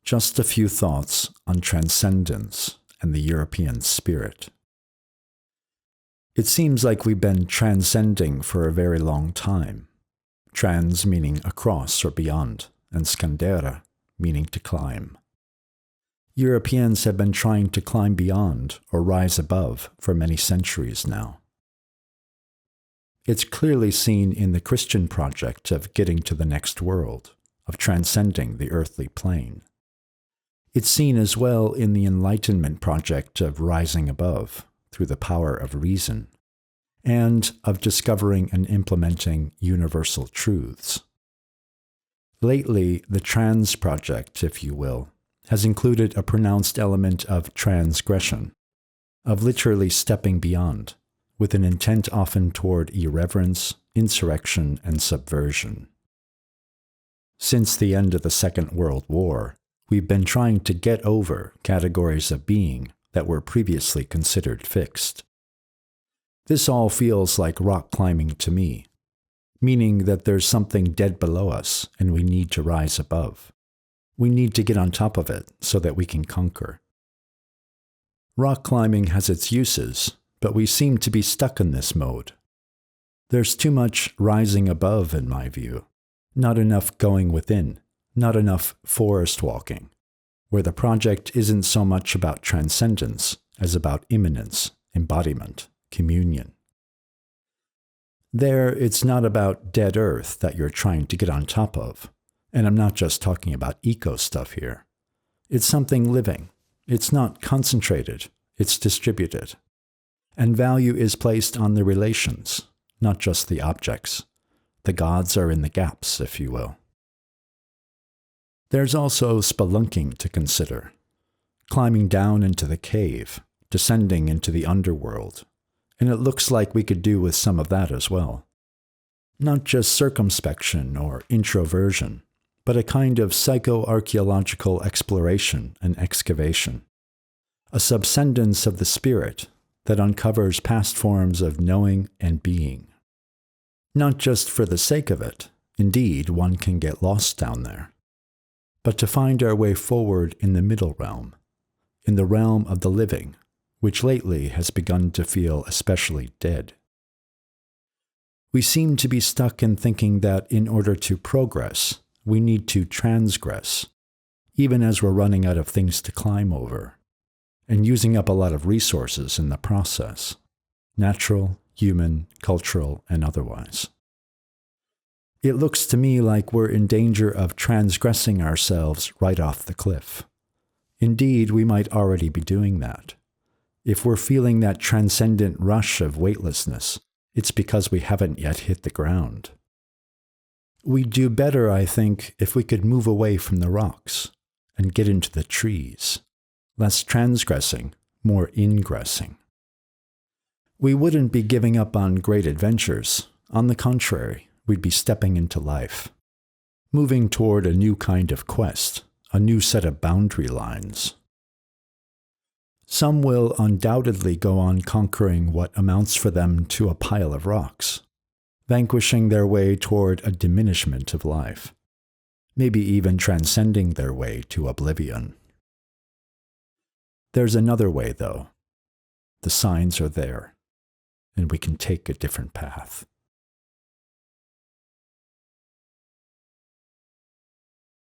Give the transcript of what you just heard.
Just a few thoughts on transcendence and the European spirit. It seems like we've been transcending for a very long time. Trans meaning across or beyond, and scandere meaning to climb. Europeans have been trying to climb beyond or rise above for many centuries now. It's clearly seen in the Christian project of getting to the next world, of transcending the earthly plane. It's seen as well in the Enlightenment project of rising above through the power of reason, and of discovering and implementing universal truths. Lately, the trans project, if you will, has included a pronounced element of transgression, of literally stepping beyond, with an intent often toward irreverence, insurrection, and subversion. Since the end of the Second World War, we've been trying to get over categories of being that were previously considered fixed. This all feels like rock climbing to me, meaning that there's something dead below us and we need to rise above. We need to get on top of it so that we can conquer. Rock climbing has its uses, but we seem to be stuck in this mode. There's too much rising above, in my view, not enough going within, not enough forest walking, where the project isn't so much about transcendence as about immanence, embodiment, communion. There, it's not about dead earth that you're trying to get on top of, and I'm not just talking about eco stuff here. It's something living. It's not concentrated, it's distributed. And value is placed on the relations, not just the objects. The gods are in the gaps, if you will. There's also spelunking to consider, climbing down into the cave, descending into the underworld, and it looks like we could do with some of that as well. Not just circumspection or introversion, but a kind of psycho-archaeological exploration and excavation, a subscendence of the spirit that uncovers past forms of knowing and being. Not just for the sake of it, indeed one can get lost down there, but to find our way forward in the middle realm, in the realm of the living, which lately has begun to feel especially dead. We seem to be stuck in thinking that in order to progress, we need to transgress, even as we're running out of things to climb over, and using up a lot of resources in the process, natural, human, cultural, and otherwise. It looks to me like we're in danger of transgressing ourselves right off the cliff. Indeed, we might already be doing that. If we're feeling that transcendent rush of weightlessness, it's because we haven't yet hit the ground. We'd do better, I think, if we could move away from the rocks and get into the trees. Less transgressing, more ingressing. We wouldn't be giving up on great adventures. On the contrary, we'd be stepping into life, moving toward a new kind of quest, a new set of boundary lines. Some will undoubtedly go on conquering what amounts for them to a pile of rocks, vanquishing their way toward a diminishment of life, maybe even transcending their way to oblivion. There's another way, though. The signs are there, and we can take a different path.